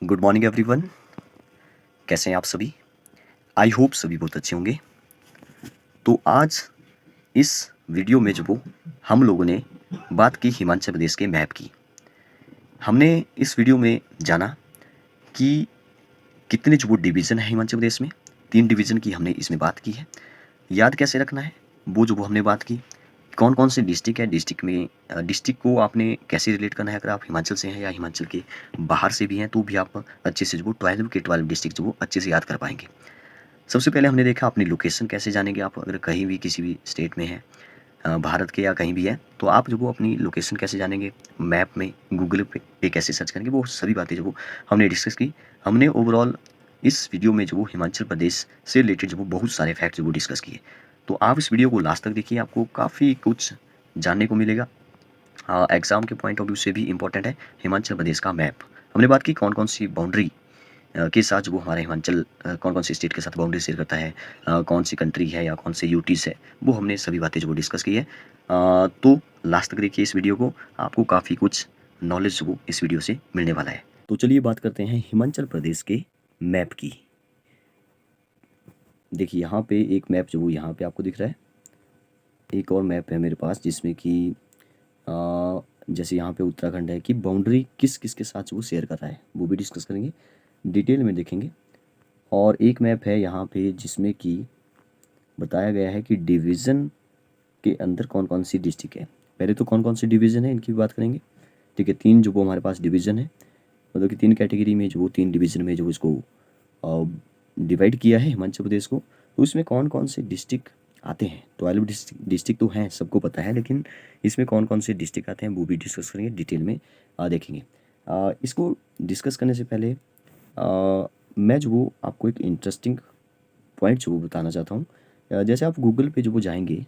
Good morning everyone. कैसे हैं आप सभी? आई होप सभी बहुत अच्छे होंगे। तो आज इस वीडियो में जो वो हम लोगों ने बात की हिमाचल प्रदेश के मैप की। हमने इस वीडियो में जाना कि कितने जो वो डिवीज़न है हिमाचल प्रदेश में। 3 डिवीज़न की हमने इसमें बात की है। याद कैसे रखना है वो जो वो हमने बात की। कौन कौन से डिस्ट्रिक्ट है, डिस्ट्रिक्ट में डिस्ट्रिक्ट को आपने कैसे रिलेट करना है। अगर आप हिमाचल से हैं या हिमाचल के बाहर से भी हैं तो भी आप अच्छे से जो वो 12 के 12 डिस्ट्रिक्ट जो वो अच्छे से याद कर पाएंगे। सबसे पहले हमने देखा अपनी लोकेशन कैसे जानेंगे। आप अगर कहीं भी किसी भी स्टेट में हैं, भारत के या कहीं भी है, तो आप जो वो अपनी लोकेशन कैसे जानेंगे, मैप में गूगल पे कैसे सर्च करेंगे, वो सभी बातें जो वो हमने डिस्कस की। हमने ओवरऑल इस वीडियो में जो वो हिमाचल प्रदेश से रिलेटेड जो वो बहुत सारे फैक्ट जो वो डिस्कस किए। तो आप इस वीडियो को लास्ट तक देखिए, आपको काफ़ी कुछ जानने को मिलेगा। एग्ज़ाम के पॉइंट ऑफ व्यू से भी इम्पोर्टेंट है हिमाचल प्रदेश का मैप। हमने बात की कौन कौन सी बाउंड्री के साथ जो वो हमारा हिमाचल कौन कौन सी स्टेट के साथ बाउंड्री शेयर करता है, कौन सी कंट्री है या कौन से यूटीज़ है, वो हमने सभी बातें जो वो डिस्कस की है। तो लास्ट तक देखिए इस वीडियो को, आपको काफ़ी कुछ नॉलेज जो वो इस वीडियो से मिलने वाला है। तो चलिए बात करते हैं हिमाचल प्रदेश के मैप की। देखिए यहाँ पे एक मैप जो वो यहाँ पे आपको दिख रहा है। एक और मैप है मेरे पास जिसमें कि जैसे यहाँ पे उत्तराखंड है कि बाउंड्री किस किस के साथ वो शेयर कर रहा है, वो भी डिस्कस करेंगे, डिटेल में देखेंगे। और एक मैप है यहाँ पे जिसमें कि बताया गया है कि डिवीज़न के अंदर कौन कौन सी डिस्ट्रिक्ट है। पहले तो कौन कौन सी डिवीज़न है इनकी भी बात करेंगे। ठीक है, 3 जो वो हमारे पास डिवीज़न है, मतलब कि 3 कैटेगरी में जो वो 3 डिवीज़न में जो इसको डिवाइड किया है हिमाचल प्रदेश को। तो इसमें कौन कौन से डिस्ट्रिक्ट आते हैं। 12 डिस्ट्रिक्ट तो हैं, सबको पता है, लेकिन इसमें कौन कौन से डिस्ट्रिक्ट आते हैं वो भी डिस्कस करेंगे, डिटेल में देखेंगे। इसको डिस्कस करने से पहले मैं जो वो आपको एक इंटरेस्टिंग पॉइंट जो वो बताना चाहता हूँ। जैसे आप गूगल पे जो वो जाएंगे,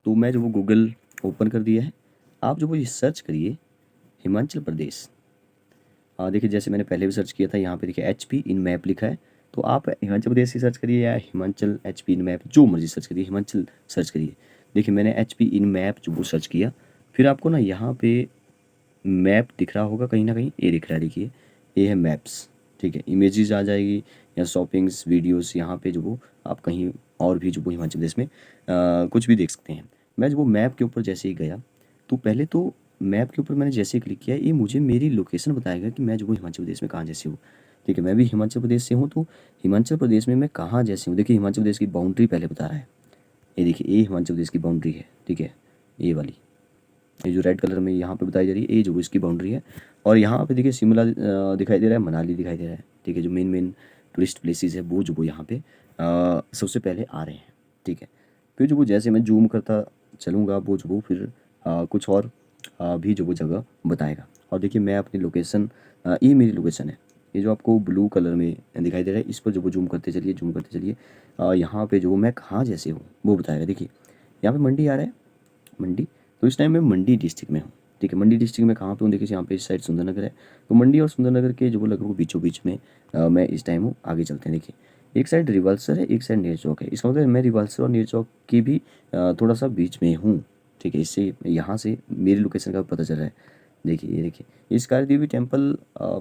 तो मैं जो वो गूगल ओपन कर दिया है। आप जो वो ये सर्च करिए हिमाचल प्रदेश। देखिए जैसे मैंने पहले भी सर्च किया था, यहाँ पे देखिए HP इन मैप लिखा है। तो आप हिमाचल प्रदेश ही सर्च करिए या हिमाचल HP इन मैप, जो मर्जी सर्च करिए, हिमाचल सर्च करिए। देखिए मैंने HP इन मैप जो वो सर्च किया, फिर आपको ना यहाँ पे मैप दिख रहा होगा कहीं ना कहीं, ये दिख रहा है, देखिए ये है मैप्स। ठीक है, इमेजेस आ जाएगी या शॉपिंग्स वीडियोस, यहाँ पे जो वो आप कहीं और भी जो वो हिमाचल प्रदेश में कुछ भी देख सकते हैं। मैं जो वो मैप के ऊपर जैसे ही गया, तो पहले तो मैप के ऊपर मैंने जैसे ही क्लिक किया, ये मुझे मेरी लोकेशन बताएगा कि मैं जो वो हिमाचल प्रदेश में कहाँ जैसे हूँ। ठीक है, मैं भी हिमाचल प्रदेश से हूँ, तो हिमाचल प्रदेश में मैं कहाँ जैसे हूँ। देखिए हिमाचल प्रदेश की बाउंड्री पहले बता रहा है। ये देखिए ये हिमाचल प्रदेश की बाउंड्री है। ठीक है, ये वाली, ये जो रेड कलर में यहाँ पे बताई जा रही है, ये जो इसकी बाउंड्री है। और यहाँ पे देखिए शिमला दिखाई दे रहा है, मनाली दिखाई दे रहा है। ठीक है, जो मेन मेन टूरिस्ट प्लेसेस है वो जो वो यहाँ पे सबसे पहले आ रहे हैं। ठीक है, फिर जो वो जैसे मैं जूम करता चलूँगा, वो जो वो फिर कुछ और भी जो वो जगह बताएगा। और देखिए मैं अपनी लोकेशन, ये मेरी लोकेशन है, ये जो आपको ब्लू कलर में दिखाई दे रहा है, इस पर जो वो जूम करते चलिए, जूम करते चलिए। यहाँ पे जो मैं कहाँ जैसे हूँ वो बताएगा। देखिए यहाँ पे मंडी आ रहा है, मंडी। तो इस टाइम मैं मंडी डिस्ट्रिक्ट में हूँ। ठीक है, मंडी डिस्ट्रिक्ट में कहाँ पे हूँ, देखिए यहाँ पे इस साइड सुंदरनगर है। तो मंडी और सुंदरनगर के जो वो लगभग बीचों बीच में मैं इस टाइम हूँ। आगे चलते हैं, देखिए एक साइड रिवल्सर है, एक साइड नेर चौक है। इसका मतलब मैं रिवल्सर और नेर चौक की भी थोड़ा सा बीच में हूँ। ठीक है, इससे यहाँ से मेरी लोकेशन का पता चल रहा है। देखिए ये देखिए इस कार देवी टेम्पल,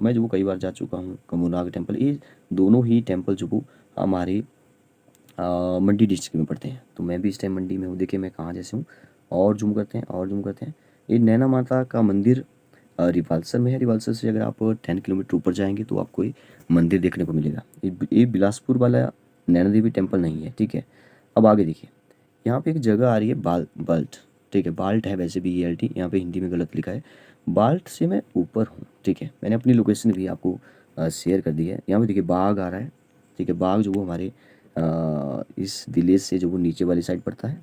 मैं जो वो कई बार जा चुका हूँ। कमुनाग टेम्पल, ये दोनों ही टेम्पल जो वो हमारे मंडी डिस्ट्रिक्ट में पड़ते हैं। तो मैं भी इस टाइम मंडी में हूँ। देखिए मैं कहाँ जैसे हूँ, और जूम करते हैं, और जूम करते हैं। ये नैना माता का मंदिर रिवाल्सर में है। रिवाल्सर से अगर आप 10 किलोमीटर ऊपर जाएंगे तो आपको ये मंदिर देखने को मिलेगा। ये बिलासपुर वाला नैना देवी टेम्पल नहीं है। ठीक है, अब आगे देखिए, यहाँ पे एक जगह आ रही है बाल्ट। ठीक है, बाल्ट है, वैसे भी ELT यहाँ पे हिंदी में गलत लिखा है। बाल्ट से मैं ऊपर हूँ। ठीक है, मैंने अपनी लोकेशन भी आपको शेयर कर दी है। यहाँ पे देखिए बाग आ रहा है। ठीक है, बाग जो वो हमारे इस विलेज से जो वो नीचे वाली साइड पड़ता है।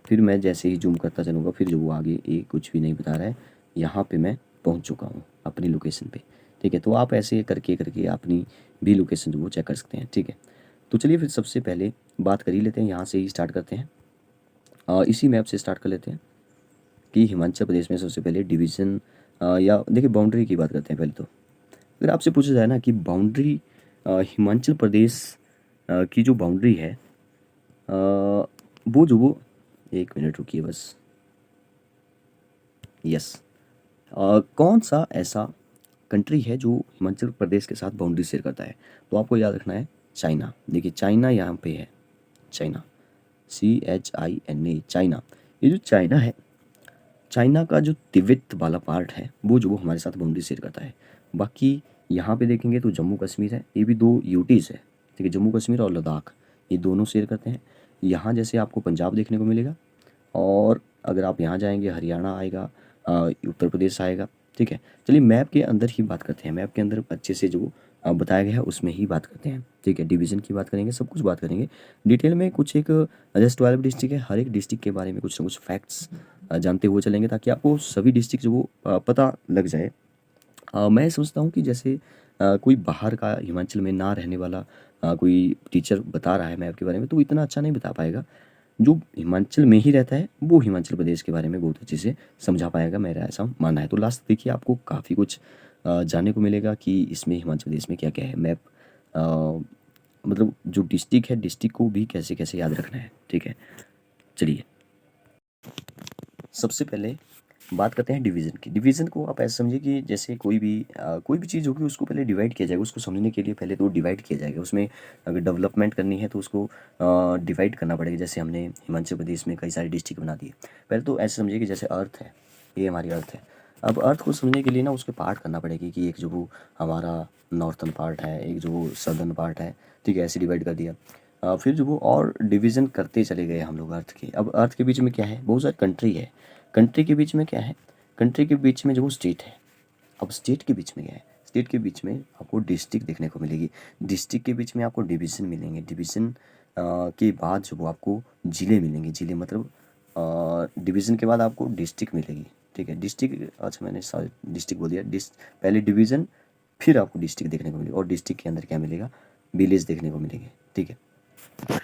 फिर मैं जैसे ही जूम करता चलूँगा, फिर जो वो आगे ये कुछ भी नहीं बता रहा है, यहाँ पे मैं पहुँच चुका हूँ अपनी लोकेशन पे। ठीक है, तो आप ऐसे करके करके अपनी भी लोकेशन जो वो चेक कर सकते हैं। ठीक है, तो चलिए फिर सबसे पहले बात कर ही लेते हैं, यहाँ से ही स्टार्ट करते हैं। इसी मैप से स्टार्ट कर लेते हैं कि हिमाचल प्रदेश में सबसे पहले डिवीज़न या देखिए बाउंड्री की बात करते हैं पहले तो। अगर आपसे पूछा जाए ना कि बाउंड्री हिमाचल प्रदेश की जो बाउंड्री है, वो जो वो, एक मिनट रुकिए बस। यस, कौन सा ऐसा कंट्री है जो हिमाचल प्रदेश के साथ बाउंड्री शेयर करता है, तो आपको याद रखना है चाइना। देखिए चाइना यहाँ पे है, चाइना, CHINA, चाइना। ये जो चाइना है, चाइना का जो तिब्बत वाला पार्ट है वो जो वो हमारे साथ बाउंड्री शेयर करता है। बाकी यहाँ पे देखेंगे तो जम्मू कश्मीर है, ये भी 2 यूटीज़ है, ठीक है, जम्मू कश्मीर और लद्दाख, ये दोनों शेयर करते हैं। यहाँ जैसे आपको पंजाब देखने को मिलेगा, और अगर आप यहाँ जाएंगे हरियाणा आएगा, उत्तर प्रदेश आएगा, ठीक है। चलिए मैप के अंदर ही बात करते हैं, मैप के अंदर अच्छे से जो बताया गया है उसमें ही बात करते हैं, ठीक है। डिवीज़न की बात करेंगे, सब कुछ बात करेंगे डिटेल में। कुछ एक जैसे 12 डिस्ट्रिक्ट है, हर एक डिस्ट्रिक्ट के बारे में कुछ ना कुछ फैक्ट्स जानते हुए चलेंगे, ताकि आपको सभी डिस्ट्रिक्ट जो वो पता लग जाए। मैं सोचता हूँ कि जैसे कोई बाहर का हिमाचल में ना रहने वाला कोई टीचर बता रहा है मैप के बारे में, तो वो इतना अच्छा नहीं बता पाएगा। जो हिमाचल में ही रहता है वो हिमाचल प्रदेश के बारे में बहुत अच्छे से समझा पाएगा, मेरा ऐसा मानना है। तो लास्ट देखिए आपको काफ़ी कुछ जानने को मिलेगा कि इसमें हिमाचल प्रदेश में क्या क्या है। मैप मतलब जो डिस्ट्रिक्ट है, डिस्ट्रिक्ट को भी कैसे कैसे याद रखना है, ठीक है। चलिए सबसे पहले बात करते हैं डिवीज़न की। डिवीज़न को आप ऐसे समझिए कि जैसे कोई भी चीज़ होगी उसको पहले डिवाइड किया जाएगा। उसको समझने के लिए पहले तो डिवाइड किया जाएगा। उसमें अगर डेवलपमेंट करनी है तो उसको डिवाइड करना पड़ेगा। जैसे हमने हिमाचल प्रदेश में कई सारे डिस्ट्रिक्ट बना दिए। पहले तो ऐसे समझिए कि जैसे अर्थ है, ये हमारी अर्थ है। अब अर्थ को समझने के लिए ना उसके पार्ट करना पड़ेगी कि एक जो वो हमारा नॉर्थन पार्ट है, एक जो वो सदर्न पार्ट है, ठीक है, ऐसे डिवाइड कर दिया। फिर जो वो और डिवीज़न करते चले गए हम लोग अर्थ के। अब अर्थ के बीच में क्या है, बहुत सारी कंट्री है। कंट्री के बीच में क्या है, कंट्री के बीच में जो वो स्टेट है। अब स्टेट के बीच में क्या है, स्टेट के बीच में आपको डिस्ट्रिक्ट देखने को मिलेगी। डिस्ट्रिक्ट के बीच में आपको डिवीज़न मिलेंगे। डिवीज़न के बाद जो वो आपको ज़िले मिलेंगे। ज़िले मतलब डिवीज़न के बाद आपको डिस्ट्रिक्ट मिलेगी, ठीक है। डिस्ट्रिक्ट, अच्छा मैंने सॉरी डिस्ट्रिक्ट बोल दिया। पहले डिवीज़न फिर आपको डिस्ट्रिक्ट देखने को मिलेगा, और डिस्ट्रिक्ट के अंदर क्या मिलेगा, विलेज देखने को मिलेंगे, ठीक है।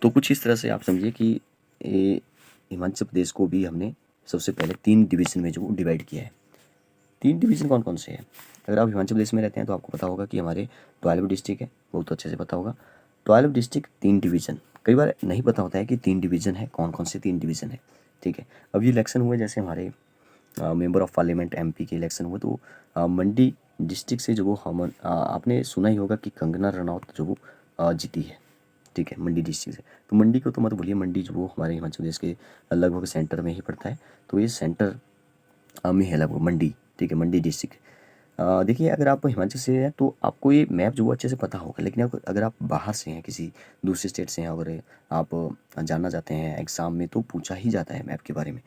तो कुछ इस तरह से आप समझिए कि ये हिमाचल प्रदेश को भी हमने सबसे पहले 3 डिवीज़न में जो डिवाइड किया है। 3 डिवीज़न कौन कौन से हैं? अगर आप हिमाचल प्रदेश में रहते हैं तो आपको पता होगा कि हमारे 12 डिस्ट्रिक्ट है, बहुत अच्छे से पता होगा। 12 डिस्ट्रिक्ट 3 डिवीज़न। कई बार नहीं पता होता है कि 3 डिवीज़न है, कौन कौन से 3 डिवीज़न है, ठीक है। अब ये इलेक्शन हुए, जैसे हमारे मेंबर ऑफ पार्लियामेंट MP के इलेक्शन हुए, तो मंडी डिस्ट्रिक्ट से जो वो आपने सुना ही होगा कि कंगना रनौत जो वो जीती है, ठीक है, मंडी डिस्ट्रिक्ट से। तो मंडी को तो मत भूलिए, मंडी जो वो हमारे हिमाचल प्रदेश के लगभग सेंटर में ही पड़ता है। तो ये सेंटर में है लगभग मंडी, ठीक है, मंडी डिस्ट्रिक्ट। देखिए अगर आप हिमाचल से हैं तो आपको ये मैप जो वो अच्छे से पता होगा, लेकिन अगर आप बाहर से हैं, किसी दूसरे स्टेट से हैं, अगर आप जानना चाहते हैं, एग्ज़ाम में तो पूछा ही जाता है मैप के बारे में,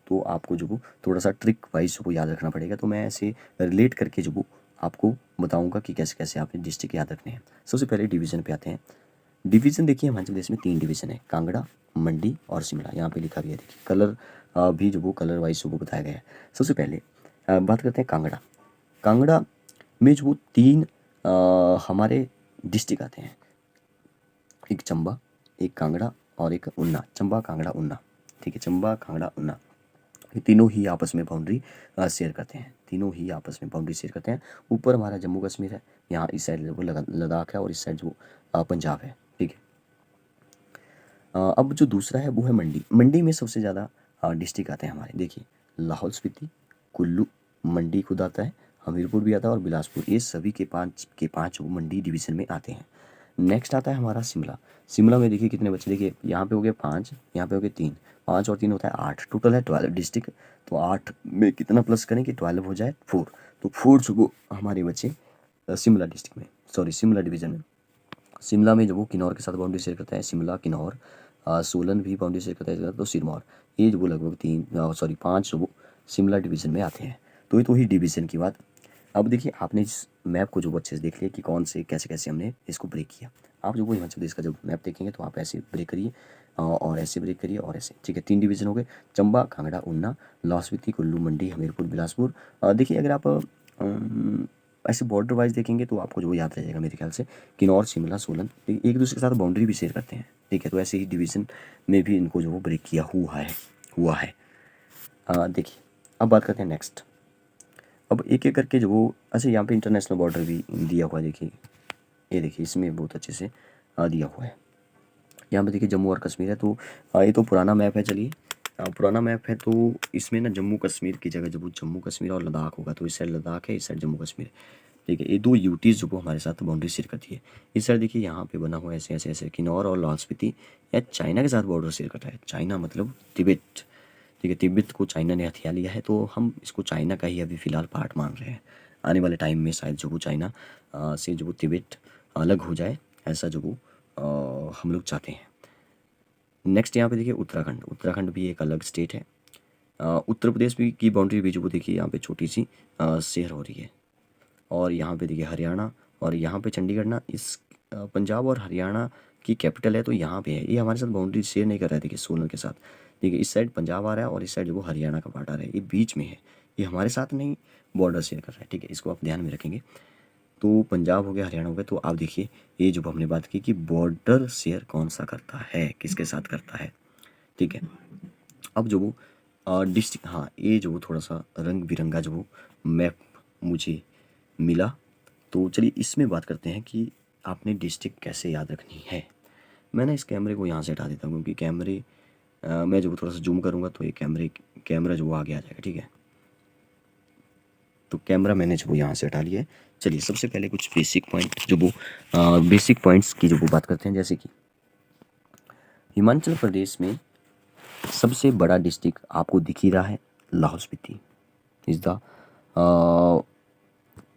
तो आपको जो वो थोड़ा सा ट्रिक वाइज वो याद रखना पड़ेगा। तो मैं ऐसे रिलेट करके जो वो आपको बताऊँगा कि कैसे कैसे आपने डिस्ट्रिक्ट याद रखने हैं। सबसे पहले डिवीज़न पे आते हैं। डिवीज़न देखिए हिमाचल प्रदेश में 3 डिवीज़न है, कांगड़ा, मंडी और शिमला। यहाँ पे लिखा गया है, देखिए कलर भी जो वो कलर वाइज वो बताया गया है। सबसे पहले बात करते हैं कांगड़ा। कांगड़ा में जो 3 हमारे डिस्ट्रिक्ट आते हैं, एक चंबा, एक कांगड़ा और एक ऊना। चंबा, कांगड़ा, ऊना, ठीक है, चंबा, कांगड़ा, ऊना। ये तीनों ही आपस में बाउंड्री शेयर करते हैं, तीनों ही आपस में बाउंड्री शेयर करते हैं। ऊपर हमारा जम्मू कश्मीर है, यहाँ इस साइड जो लद्दाख है, और इस साइड जो पंजाब है, ठीक है। अब जो दूसरा है वो है मंडी। मंडी में सबसे ज़्यादा डिस्ट्रिक्ट आते हैं हमारे, देखिए लाहौल स्पीति, कुल्लू, मंडी खुद आता है, हमीरपुर भी आता है और बिलासपुर। ये सभी के 5 वो मंडी डिवीज़न में आते हैं। नेक्स्ट आता है हमारा शिमला। शिमला में देखिए कितने बच्चे, देखिए यहाँ पे हो गए 5, यहाँ पे हो गए 3, 5 और 3 होता है 8, टोटल है 12 डिस्ट्रिक्ट। तो 8 में कितना प्लस करें कि 12 हो जाए 4, तो 4 जो वो हमारे बच्चे शिमला डिस्ट्रिक्ट में, सॉरी शिमला डिवीज़न में। शिमला में जो वो किन्नौर के साथ बाउंड्री शेयर करता है, शिमला, किन्नौर, सोलन भी बाउंड्री शेयर करता है, तो सिरमौर। ये जो वो लगभग 5 जो वो शिमला डिवीज़न में आते हैं। तो ये तो ही डिवीज़न की बात। अब देखिए आपने इस मैप को जो वो अच्छे से देख लिया कि कौन से कैसे कैसे हमने इसको ब्रेक किया। आप जो वो हिमाचल प्रदेश का जब मैप देखेंगे तो आप ऐसे ब्रेक करिए, और ऐसे ब्रेक करिए और ऐसे, ठीक है। 3 डिवीज़न हो गए, चंबा, कांगड़ा, ऊना, लाहौल स्पीति, कुल्लू, मंडी, हमीरपुर, बिलासपुर। देखिए अगर आप ऐसे बॉर्डर वाइज देखेंगे तो आपको जो वो याद रह जाएगा मेरे ख्याल से, किन्नौर, शिमला, सोलन एक दूसरे के साथ बाउंड्री भी शेयर करते हैं, ठीक है। तो ऐसे ही डिवीज़न में भी इनको जो वो ब्रेक किया हुआ है। देखिए अब बात करते हैं नेक्स्ट। अब एक एक करके जो वो, अच्छा यहाँ पे इंटरनेशनल बॉर्डर भी दिया हुआ है, देखिए ये देखिए इसमें बहुत अच्छे से दिया हुआ है। यहाँ पे देखिए जम्मू और कश्मीर है। तो ये तो पुराना मैप है, चलिए पुराना मैप है, तो इसमें ना जम्मू कश्मीर की जगह, जब वो जम्मू कश्मीर और लद्दाख होगा, तो इस साइड लद्दाख है, इस साइड जम्मू कश्मीर है। ठीक है, ये दो यूटीज जो वो हमारे साथ बाउंड्री शेयर करती है। इस साइड देखिए यहाँ पे बना हुआ है ऐसे ऐसे ऐसे, किन्नौर और लाहौल स्पीति या चाइना के साथ बॉर्डर शेयर करता है। चाइना मतलब तिब्बत। ठीक है, तिब्बत को चाइना ने हथिया लिया है, तो हम इसको चाइना का ही अभी फ़िलहाल पार्ट मान रहे हैं। आने वाले टाइम में शायद जो वो चाइना से जो वो तिब्बत अलग हो जाए, ऐसा जो वो हम लोग चाहते हैं। नेक्स्ट यहाँ पे देखिए उत्तराखंड। उत्तराखंड भी एक अलग स्टेट है। उत्तर प्रदेश भी की बाउंड्री भी जो वो देखिए यहाँ पे छोटी सी शेयर हो रही है। और यहाँ पे देखिए हरियाणा, और यहाँ पे चंडीगढ़ ना इस पंजाब और हरियाणा की कैपिटल है, तो यहाँ पे है। ये हमारे साथ बाउंड्री शेयर नहीं कर रहा है, देखिए सोलन के साथ। देखिए इस साइड पंजाब आ रहा है और इस साइड जो वो हरियाणा का पार्ट आ रहा है, ये बीच में है। ये हमारे साथ नहीं बॉर्डर शेयर कर रहा है। ठीक है, इसको आप ध्यान में रखेंगे। तो पंजाब हो गया, हरियाणा हो गया, तो आप देखिए ये जो हमने बात की कि बॉर्डर शेयर कौन सा करता है, किसके साथ करता है। ठीक है, अब जो वो डिस्ट्रिक्ट, हाँ ये जो वो थोड़ा सा रंग बिरंगा जो वो मैप मुझे मिला, तो चलिए इसमें बात करते हैं कि आपने डिस्ट्रिक्ट कैसे याद रखनी है। मैं ना इस कैमरे को यहाँ से हटा देता हूँ, क्योंकि कैमरे मैं जो थोड़ा सा जूम करूँगा तो ये कैमरा जो वो आगे आ जाएगा। ठीक है, तो कैमरा मैंने जो वो यहाँ से हटा लिया है। चलिए सबसे पहले कुछ बेसिक पॉइंट जो वो बेसिक पॉइंट्स की जो वो बात करते हैं, जैसे कि हिमाचल प्रदेश में सबसे बड़ा डिस्ट्रिक्ट आपको दिख ही रहा है, Lahaul Spiti is the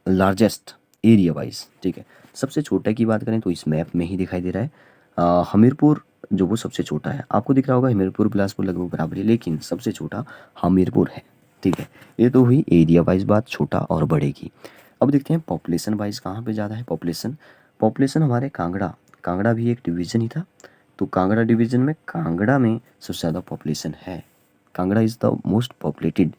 largest area wise. ठीक है, सबसे छोटा की बात करें तो इस मैप में ही दिखाई दे रहा है। हमीरपुर जो वो सबसे छोटा है, आपको दिख रहा होगा हमीरपुर बिलासपुर लगभग बराबर है, लेकिन सबसे छोटा हमीरपुर है। ठीक है, ये तो हुई एरिया वाइज बात, छोटा और बड़े की। अब देखते हैं पॉपुलेशन वाइज कहाँ पे ज़्यादा है पॉपुलेशन। पॉपुलेशन हमारे कांगड़ा, कांगड़ा भी एक डिवीज़न ही था, तो कांगड़ा डिवीज़न में कांगड़ा में सबसे ज़्यादा पॉपुलेशन है। Kangra is the most populated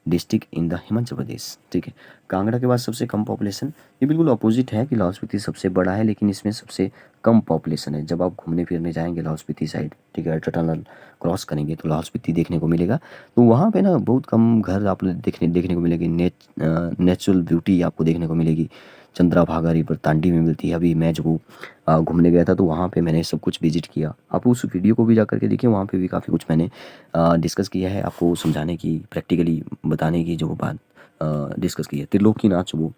district in the Himachal Pradesh. ठीक है, कांगड़ा के बाद सबसे कम पॉपुलेशन, ये बिल्कुल अपोजिट है कि लाहौल स्पीति सबसे बड़ा है, लेकिन इसमें सबसे कम पॉपुलेशन है। जब आप घूमने फिरने जाएंगे लाहौल स्पीति साइड, ठीक है, अल्ट्रा टनल क्रॉस करेंगे तो लाहौल स्पीति देखने को मिलेगा। तो वहाँ पे ना बहुत कम घर आप देखने को मिलेगी। नेचुरल ब्यूटी आपको देखने को मिलेगी। चंद्राभागा रिवर तांडी में मिलती है। अभी मैं जो घूमने गया था तो वहाँ पे मैंने सब कुछ विजिट किया। आप उस वीडियो को भी जा करके देखिए, वहाँ पे भी काफ़ी कुछ मैंने डिस्कस किया है, आपको समझाने की, प्रैक्टिकली बताने की जो वो बात डिस्कस की है। त्रिलोकीनाथ वो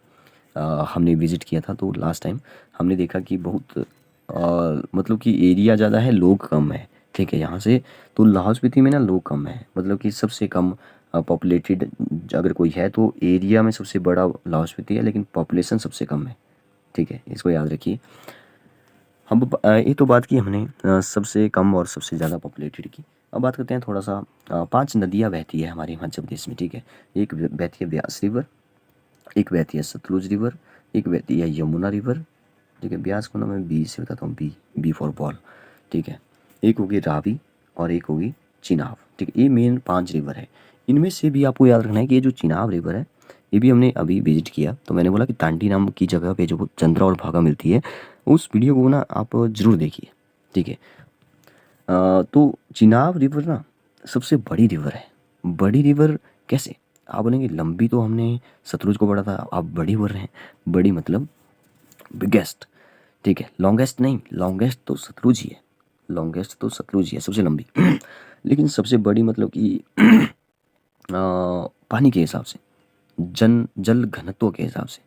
हमने विजिट किया था, तो लास्ट टाइम हमने देखा कि बहुत मतलब कि एरिया ज़्यादा है, लोग कम है। ठीक है, यहाँ से तो लाहौल स्पीति में ना लोग कम है, मतलब कि सबसे कम पॉपुलेटेड अगर कोई है तो एरिया में सबसे बड़ा लाहौल स्पीति है, लेकिन पॉपुलेशन सबसे कम है। ठीक है, इसको याद रखिए। हम ये तो बात की हमने सबसे कम और सबसे ज़्यादा पॉपुलेटेड की। अब बात करते हैं थोड़ा सा 5 नदियाँ बहती है हमारे हिमाचल प्रदेश में। ठीक है, एक बहती है ब्यास रिवर, एक बहती है सतलुज रिवर, एक बहती है यमुना रिवर। ठीक है, ब्यास को ना मैं बी से बताता हूँ, बी फॉर बॉल। ठीक है, एक होगी रावी और एक होगी चिनाब। ठीक है, ये मेन 5 रिवर है। इनमें से भी आपको याद रखना है कि ये जो चिनाब रिवर है, ये भी हमने अभी विजिट किया, तो मैंने बोला कि तांडी नाम की जगह पे जो चंद्रा और भागा मिलती है, उस वीडियो को ना आप ज़रूर देखिए। ठीक है, तो चिनाब रिवर ना सबसे बड़ी रिवर है। बड़ी रिवर कैसे, आप बोलेंगे लंबी तो हमने सतलुज को पढ़ा था, आप बड़ी बोल रहे हैं। बड़ी मतलब बिगेस्ट। ठीक है, लॉन्गेस्ट नहीं, लॉन्गेस्ट तो सतलुज ही है, लॉन्गेस्ट तो सतलुज ही है सबसे लंबी। लेकिन सबसे बड़ी मतलब कि पानी के हिसाब से, जल घनत्व के हिसाब से।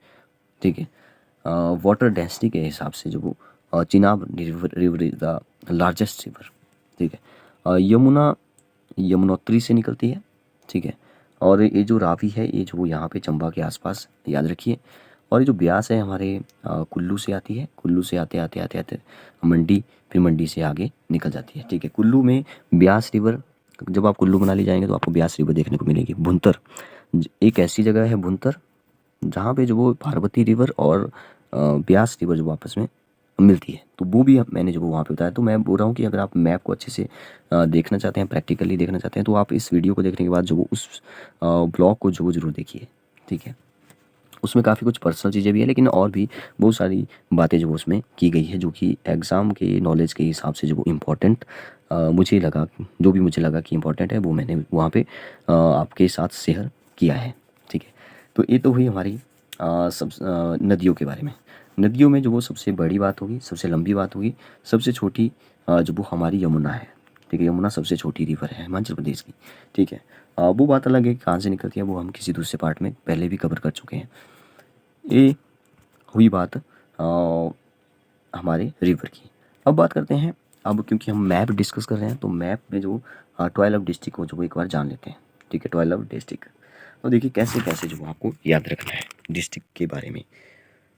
ठीक है, वाटर डेंसिटी के हिसाब से जो वो Chenab river is the largest river. ठीक है, यमुना यमुनोत्री से निकलती है। ठीक है, और ये जो रावी है ये जो यहाँ पे चंबा के आसपास, याद रखिए। और ये जो ब्यास है हमारे कुल्लू से आती है, कुल्लू से आते आते आते आते मंडी, फिर मंडी से आगे निकल जाती है। ठीक है, कुल्लू में ब्यास रिवर, जब आप कुल्लू मनाली जाएंगे तो आपको ब्यास रिवर देखने को मिलेगी। भुंतर एक ऐसी जगह है, भुंतर, जहाँ पे जो वो पार्वती रिवर और ब्यास रिवर जो आपस में मिलती है, तो वो भी मैंने जो वो वहाँ पे बताया। तो मैं बोल रहा हूँ कि अगर आप मैप को अच्छे से देखना चाहते हैं, प्रैक्टिकली देखना चाहते हैं, तो आप इस वीडियो को देखने के बाद जो वो उस ब्लॉग को जो वो ज़रूर देखिए। ठीक है, उसमें काफ़ी कुछ पर्सनल चीज़ें भी है, लेकिन और भी बहुत सारी बातें जो उसमें की गई है, जो कि एग्ज़ाम के नॉलेज के हिसाब से जो वो इम्पोर्टेंट मुझे लगा, जो भी मुझे लगा कि इम्पोर्टेंट है, वो मैंने वहाँ पे आपके साथ शेयर किया है। ठीक है, तो ये तो हुई हमारी सब नदियों के बारे में। नदियों में जो वो सबसे बड़ी बात होगी, सबसे लंबी बात होगी, सबसे छोटी जो वो हमारी यमुना है। ठीक है, यमुना सबसे छोटी रिवर है हिमाचल प्रदेश की। ठीक है, वो बात अलग है कि कहाँ से निकलती है, वो हम किसी दूसरे पार्ट में पहले भी कवर कर चुके हैं। ये हुई बात हमारे रिवर की। अब बात करते हैं, अब क्योंकि हम मैप डिस्कस कर रहे हैं तो मैप में जो 12 डिस्ट्रिक्ट हो जो वो एक बार जान लेते हैं। ठीक है, 12 डिस्ट्रिक्ट। तो देखिए कैसे कैसे जो आपको याद रखना है डिस्ट्रिक्ट के बारे में।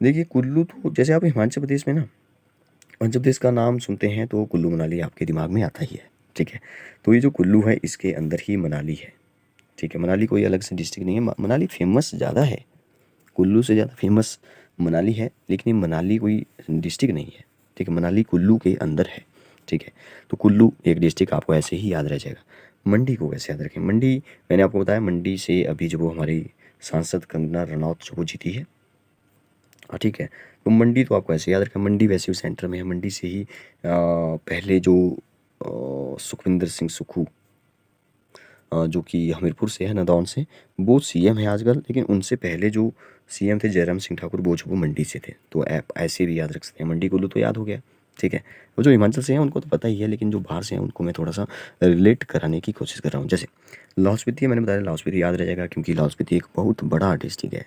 देखिए कुल्लू, तो जैसे आप हिमाचल प्रदेश में ना, हिमाचल प्रदेश का नाम सुनते हैं तो कुल्लू मनाली आपके दिमाग में आता ही है। ठीक है, तो ये जो कुल्लू है इसके अंदर ही मनाली है। ठीक है, मनाली कोई अलग से डिस्ट्रिक्ट नहीं है, मनाली फेमस ज़्यादा है, कुल्लू से ज़्यादा फेमस मनाली है, लेकिन ये मनाली कोई डिस्ट्रिक्ट नहीं है। ठीक है, मनाली कुल्लू के अंदर है। ठीक है, तो कुल्लू एक डिस्ट्रिक्ट आपको ऐसे ही याद रह जाएगा। मंडी को कैसे याद रखें, मंडी मैंने आपको बताया, मंडी से अभी जो वो हमारी सांसद कंगना रनौत जो वो जीती है। हाँ ठीक है, तो मंडी तो आपको ऐसे याद रखें, मंडी वैसे भी सेंटर में है। मंडी से ही पहले जो सुखविंदर सिंह सुक्खू जो कि हमीरपुर से है, नदौन से, वो सीएम है आजकल, लेकिन उनसे पहले जो सीएम थे जयराम सिंह ठाकुर, वो मंडी से थे। तो आप ऐसे भी याद रख सकते हैं, मंडी कुल्लू तो याद हो गया। ठीक है, वो जो हिमाचल से हैं उनको तो पता ही है, लेकिन जो बाहर से हैं उनको मैं थोड़ा सा रिलेट कराने की कोशिश कर रहा हूँ। जैसे लाहौल स्पीति है, मैंने बताया लाहौल स्पीति याद रह जाएगा, क्योंकि लाहौल स्पीति एक बहुत बड़ा डिस्ट्रिक्ट है।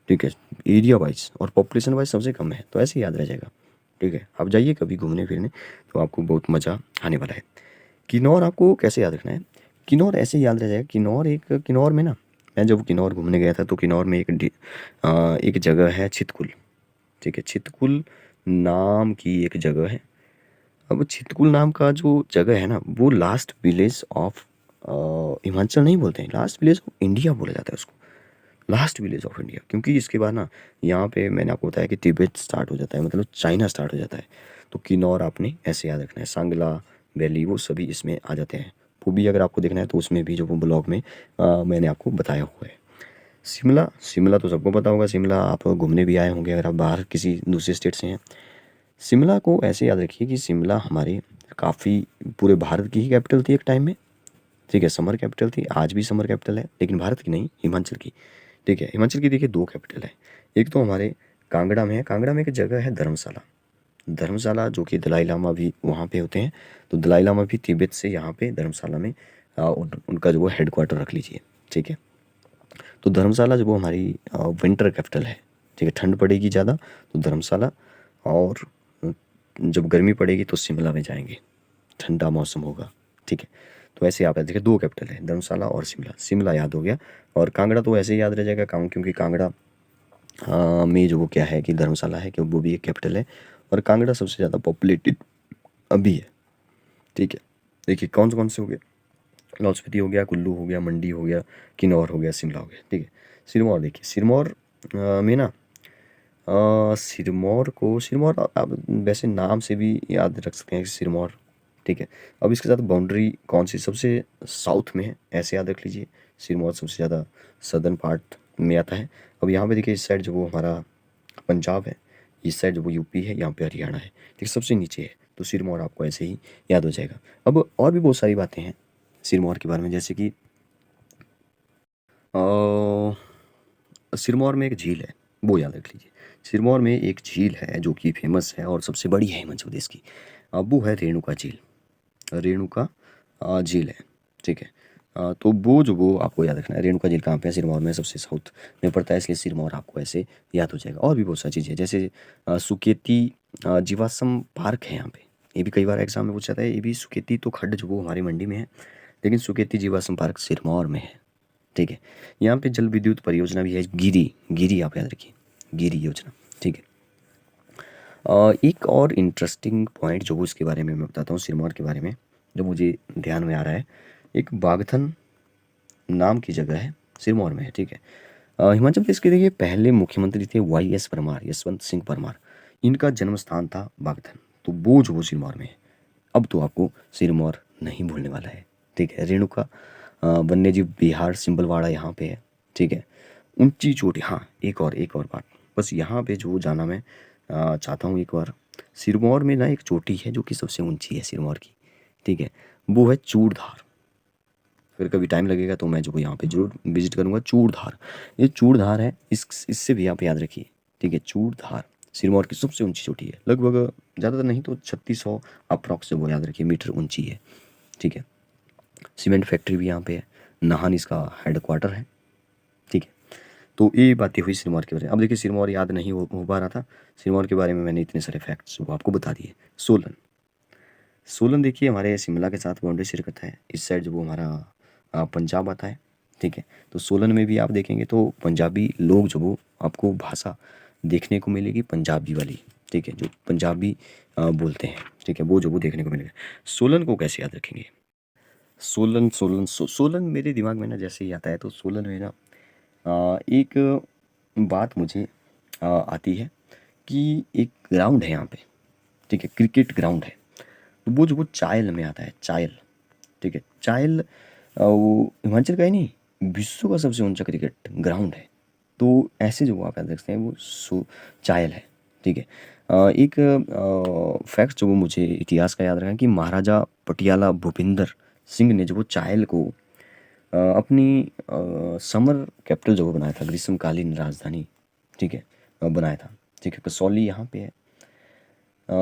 ठीक है, एरिया वाइज और पॉपुलेशन वाइज सबसे कम है, तो ऐसे याद रह जाएगा। ठीक है, आप जाइए कभी घूमने फिरने तो आपको बहुत मज़ा आने वाला है। किन्नौर आपको कैसे याद रखना है, किन्नौर ऐसे याद रह जाएगा। किन्नौर में ना, मैं जब किन्नौर घूमने गया था तो किन्नौर में एक जगह है छितकुल। ठीक है, छितकुल नाम की एक जगह है। अब छितकुल नाम का जो जगह है ना, वो लास्ट विलेज ऑफ हिमाचल नहीं बोलते हैं, लास्ट विलेज ऑफ इंडिया बोला जाता है उसको, लास्ट विलेज ऑफ इंडिया। क्योंकि इसके बाद ना यहाँ पे मैंने आपको बताया कि तिब्बत स्टार्ट हो जाता है, मतलब चाइना स्टार्ट हो जाता है। तो किन्नौर आपने ऐसे याद रखना है, सांगला वैली वो सभी इसमें आ जाते हैं। वो भी अगर आपको देखना है तो उसमें भी जो वो ब्लॉग में मैंने आपको बताया हुआ है। शिमला, शिमला तो सबको पता होगा, शिमला आप घूमने भी आए होंगे अगर आप बाहर किसी दूसरे स्टेट से हैं। शिमला को ऐसे याद रखिए कि शिमला हमारे काफ़ी पूरे भारत की ही कैपिटल थी एक टाइम में। ठीक है, समर कैपिटल थी, आज भी समर कैपिटल है, लेकिन भारत की नहीं, हिमाचल की। ठीक है, हिमाचल की देखिए दो कैपिटल है, एक तो हमारे कांगड़ा में है, कांगड़ा में एक जगह है धर्मशाला। धर्मशाला जो कि दलाई लामा भी वहाँ पे होते हैं, तो दलाई लामा भी तिब्बत से यहाँ पे धर्मशाला में उनका जो वो हेड क्वार्टर रख लीजिए। ठीक है, तो धर्मशाला जो वो हमारी विंटर कैपिटल है। ठीक है, ठंड पड़ेगी ज़्यादा तो धर्मशाला, और जब गर्मी पड़ेगी तो शिमला में जाएंगे, ठंडा मौसम होगा। ठीक है, तो ऐसे आप देखिए दो कैपिटल है, धर्मशाला और शिमला। शिमला याद हो गया, और कांगड़ा तो ऐसे ही याद रह जाएगा, क्योंकि कांगड़ा में जो वो क्या है कि धर्मशाला है कि वो भी एक कैपिटल है, और कांगड़ा सबसे ज़्यादा पॉपुलेटेड अभी है। ठीक है, देखिए कौन से हो गए, लाहौल स्पीति हो गया, कुल्लू हो गया, मंडी हो गया, किन्नौर हो गया, शिमला हो गया। ठीक है, सिरमौर देखिए, सिरमौर में ना सिरमौर आप वैसे नाम से भी याद रख सकते हैं कि सिरमौर। ठीक है, अब इसके साथ बाउंड्री कौन सी सबसे साउथ में है, ऐसे याद रख लीजिए, सिरमौर सबसे ज़्यादा सदर्न पार्ट में आता है। अब यहाँ पे देखिए इस साइड जो वो हमारा पंजाब है, इस साइड जो वो यूपी है, यहाँ पे हरियाणा है। ठीक, सबसे नीचे है, तो सिरमौर आपको ऐसे ही याद हो जाएगा। अब और भी बहुत सारी बातें हैं सिरमौर के बारे में, जैसे कि सिरमौर में एक झील है, वो याद रख लीजिए। सिरमौर में एक झील है जो कि फेमस है और सबसे बड़ी है हिमाचल प्रदेश की, वो है रेणुका झील। रेणुका झील है। ठीक है, तो वो आपको याद रखना है। रेणुका झील कहाँ पे है, सिरमौर में, सबसे साउथ में पड़ता है, इसलिए सिरमौर आपको ऐसे याद हो जाएगा। और भी बहुत सारी चीज़ें, जैसे सुकेती जीवाश्म पार्क है यहाँ पे, ये भी कई बार एग्जाम में पूछा जाता है। ये भी सुकेती तो खड्ड जो वो हमारी मंडी में है, लेकिन सुकेती जीवाश्म पार्क सिरमौर में है। ठीक है, यहाँ पे जल विद्युत परियोजना भी है, गिरी, गिरी आप याद रखिए, गिरी योजना। ठीक है, एक और इंटरेस्टिंग पॉइंट जो इसके बारे में मैं बताता हूँ, सिरमौर के बारे में, जो मुझे ध्यान में आ रहा है, एक बागथन नाम की जगह है, सिरमौर में है। ठीक है, हिमाचल प्रदेश के देखिए पहले मुख्यमंत्री थे YS परमार, यशवंत सिंह परमार, इनका जन्म स्थान था बागथन, तो वो जो वो सिरमौर में है। अब तो आपको सिरमौर नहीं भूलने वाला है। ठीक है, रेणुका वन्यजीव विहार सिंबलवाड़ा यहाँ पे है। ठीक है, ऊंची चोटी, हाँ एक और बात, बस यहाँ पे जो जाना मैं चाहता हूँ एक बार, सिरमौर में ना एक चोटी है जो कि सबसे ऊंची है सिरमौर की। ठीक है, वो है चूड़धार। अगर कभी टाइम लगेगा तो मैं जो यहाँ पे जरूर विजिट करूँगा, चूड़धार। ये चूड़धार है, इससे भी आप याद रखिए। ठीक है, चूड़धार सिरमौर की सबसे ऊंची चोटी है, लगभग ज़्यादातर नहीं तो 3600 अप्रॉक्स वो याद रखिए मीटर ऊंची है। ठीक है। सीमेंट फैक्ट्री भी यहाँ पे है, नाहन इसका हेडक्वार्टर है, ठीक है। तो ये बातें हुई सिरमौर के बारे में। अब देखिए सिरमौर याद नहीं हो पा रहा था, सिरमौर के बारे में मैंने इतने सारे फैक्ट्स वो आपको बता दिए। सोलन, सोलन देखिए हमारे शिमला के साथ बाउंड्री शेयर करता है, इस साइड जो वो हमारा पंजाब आता है, ठीक है। तो सोलन में भी आप देखेंगे तो पंजाबी लोग जो वो आपको भाषा देखने को मिलेगी पंजाबी वाली, ठीक है, जो पंजाबी बोलते हैं, ठीक है, वो जो वो देखने को मिलेगा। सोलन को कैसे याद रखेंगे? सोलन सोलन सोलन मेरे दिमाग में ना जैसे ही आता है तो सोलन में ना एक बात मुझे आती है कि एक ग्राउंड है यहाँ पे, ठीक है, क्रिकेट ग्राउंड है। तो वो जो वो चायल में आता है, चायल, ठीक है। चायल वो हिमाचल का ही नहीं, विश्व का सबसे ऊंचा क्रिकेट ग्राउंड है। तो ऐसे जो आप याद रख सकते हैं वो चायल है, ठीक है। एक फैक्ट जो वो मुझे इतिहास का याद रखा है कि महाराजा पटियाला भूपिंदर सिंह ने जो वो चायल को अपनी समर कैपिटल जो वो बनाया था, ग्रीष्मकालीन राजधानी, ठीक है, बनाया था, ठीक है। कसौली यहाँ पे है,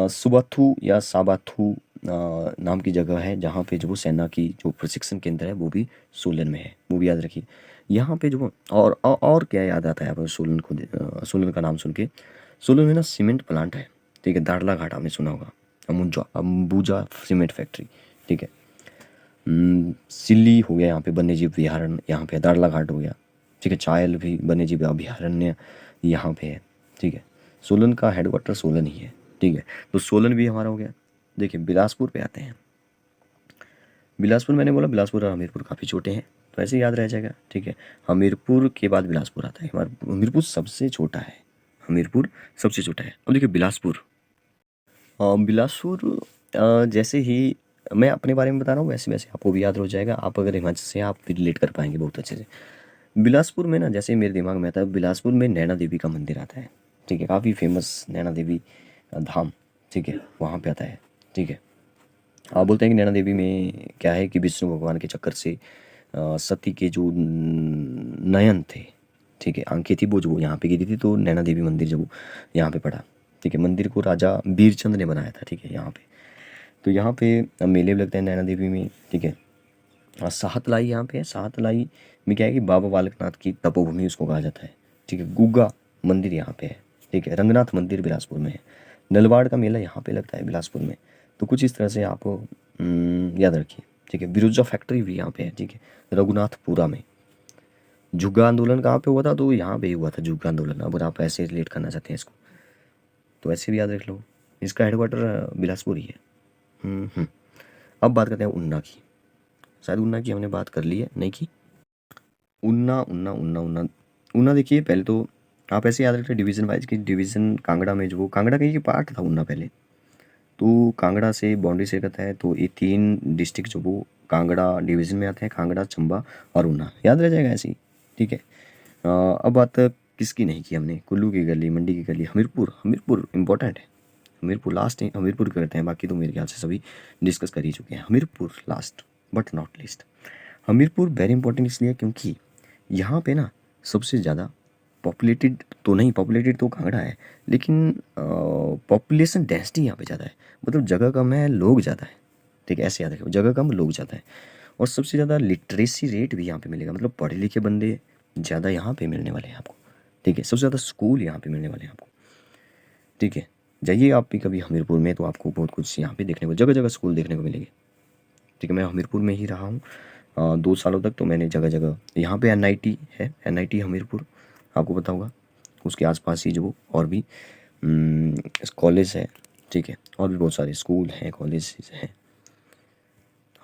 सुबाथू या साबाथू नाम की जगह है जहाँ पे जो वो सेना की जो प्रशिक्षण केंद्र है वो भी सोलन में है, वो भी याद रखिए। यहाँ पे जो और क्या याद आता है आपको सोलन को सोलन का नाम सुन के? सोलन में ना सीमेंट प्लांट है, ठीक है, दाड़ला घाट आपने सुना होगा, अंबुजा सीमेंट फैक्ट्री, ठीक है। सिल्ली हो गया यहाँ पे, वन्य जीव अभयारण्य यहाँ पे, दाड़ला घाट हो गया, ठीक है। चायल भी वन्य जीव अभयारण्य यहाँ पे है, ठीक है। सोलन का हेडक्वार्टर सोलन ही है, ठीक है। तो सोलन भी हमारा हो गया। देखिए बिलासपुर पे आते हैं। बिलासपुर मैंने बोला बिलासपुर और हमीरपुर काफ़ी छोटे हैं तो ऐसे याद रह जाएगा, ठीक है। हमीरपुर के बाद बिलासपुर आता है, हमारा हमीरपुर सबसे छोटा है, हमीरपुर सबसे छोटा है। अब देखिए बिलासपुर, बिलासपुर जैसे ही मैं अपने बारे में बता रहा हूँ वैसे वैसे आपको भी याद हो जाएगा, आप अगर हिमाचल से आप भी रिलेट कर पाएंगे बहुत अच्छे से। बिलासपुर में ना जैसे मेरे दिमाग में आता है, बिलासपुर में नैना देवी का मंदिर आता है, ठीक है, काफ़ी फेमस नैना देवी धाम, ठीक है, वहाँ पे आता है, ठीक है। आप बोलते हैं कि नैना देवी में क्या है कि विष्णु भगवान के चक्कर से सती के जो नयन थे, ठीक है, आंखें थी वो जो यहाँ पे गिरी थी, तो नैना देवी मंदिर जो यहाँ पे पड़ा, ठीक है। मंदिर को राजा बीरचंद ने बनाया था, ठीक है, यहाँ पे। तो यहाँ पे मेले भी लगते हैं नैना देवी में, ठीक है। साहतलाई यहाँ पे है, साहतलाई में क्या है कि बाबा बालकनाथ की तपोभूमि उसको कहा जाता है, ठीक है। गुग्गा मंदिर यहाँ पे है, ठीक है। रंगनाथ मंदिर बिलासपुर में है। नलवाड़ का मेला यहाँ पे लगता है बिलासपुर में। तो कुछ इस तरह से आप याद रखिए, ठीक है। बिरुजा फैक्ट्री भी यहाँ पे है, ठीक है, रघुनाथपुरा में। झुग्गा आंदोलन कहाँ पे हुआ था? तो यहाँ पे ही हुआ था झुग्गा आंदोलन। अब आप ऐसे रिलेट करना चाहते हैं इसको तो ऐसे भी याद रख लो, इसका हेडक्वार्टर बिलासपुर ही है। अब बात करते हैं उन्ना की। शायद उन्ना की हमने बात कर ली है, नहीं की? उन्ना उन्ना उन्ना उन्ना उन्ना देखिए पहले तो आप ऐसे याद रखते डिवीज़न वाइज कि डिवीज़न कांगड़ा में जो कांगड़ा का ही पार्ट था उन्ना पहले, तो कांगड़ा से बाउंड्री से करता है। तो ये 3 डिस्ट्रिक्ट जो वो कांगड़ा डिवीज़न में आते हैं, कांगड़ा, चंबा और ऊना, याद रह जाएगा ऐसे ही, ठीक है। अब बात किसकी नहीं की हमने? कुल्लू की गली, मंडी की गली, हमीरपुर। हमीरपुर इंपॉर्टेंट है, हमीरपुर लास्ट है, हमीरपुर करते हैं, बाकी तो मेरे ख्याल से सभी डिस्कस कर ही चुके हैं। Hamirpur last but not list. Hamirpur very important इसलिए क्योंकि यहाँ पे ना सबसे ज़्यादा पॉपुलेटेड तो नहीं, पॉपुलेटेड तो कांगड़ा है, लेकिन पॉपुलेशन डेंसिटी यहाँ पे ज़्यादा है, मतलब जगह कम है लोग ज़्यादा है, ठीक है, ऐसे याद रखो, जगह कम लोग ज़्यादा है। और सबसे ज़्यादा लिटरेसी रेट भी यहाँ पे मिलेगा, मतलब पढ़े लिखे बंदे ज़्यादा यहाँ पे मिलने वाले हैं आपको, ठीक है। सबसे ज़्यादा स्कूल यहाँ पे मिलने वाले हैं आपको, ठीक है। जाइए आप भी कभी हमीरपुर में तो आपको बहुत कुछ यहाँ पे देखने को, जगह जगह स्कूल देखने को मिलेंगे, ठीक है। मैं हमीरपुर में ही रहा हूँ 2 सालों तक, तो मैंने जगह जगह, यहाँ पे NIT है, NIT हमीरपुर, आपको पता होगा, उसके आसपास ही जो और भी कॉलेज है, ठीक है, और भी बहुत सारे स्कूल हैं, कॉलेज हैं।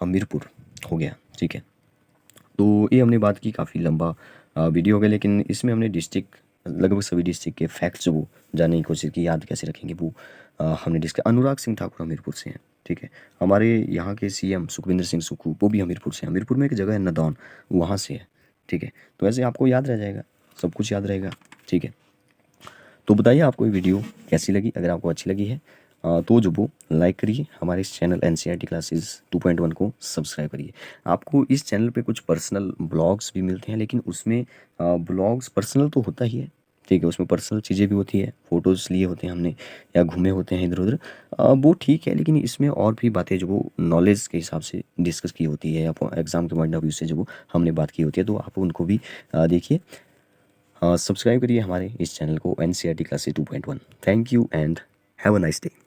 हमीरपुर हो गया, ठीक है। तो ये हमने बात की, काफ़ी लंबा वीडियो हो गया, लेकिन इसमें हमने डिस्ट्रिक्ट, लगभग सभी डिस्ट्रिक्ट के फैक्ट्स वो जानने की कोशिश की, याद कैसे रखेंगे वो हमने डिस्कस। अनुराग सिंह ठाकुर हमीरपुर से हैं, ठीक है। हमारे यहाँ के CM सुखविंदर सिंह सुक्खू वो भी हमीरपुर से हैं। हमीरपुर में एक जगह है नदौन, वहाँ से है, ठीक है। तो ऐसे आपको याद रह जाएगा, सब कुछ याद रहेगा, ठीक है। तो बताइए आपको ये वीडियो कैसी लगी? अगर आपको अच्छी लगी है तो जो वो लाइक करिए, हमारे इस चैनल NCERT क्लासेस 2.1 को सब्सक्राइब करिए। आपको इस चैनल पे कुछ पर्सनल ब्लॉग्स भी मिलते हैं, लेकिन उसमें ब्लॉग्स पर्सनल तो होता ही है, ठीक है, उसमें पर्सनल चीज़ें भी होती है, फ़ोटोज़ लिए होते हैं हमने या घूमे होते हैं इधर-उधर, वो ठीक है, लेकिन इसमें और भी बातें जो वो नॉलेज के हिसाब से डिस्कस की होती है या एग्ज़ाम के पॉइंट ऑफ व्यू से जो वो हमने बात की होती है, तो आप उनको भी देखिए। सब्सक्राइब करिए हमारे इस चैनल को, NCERT classes 2.1। Thank you and have a nice day.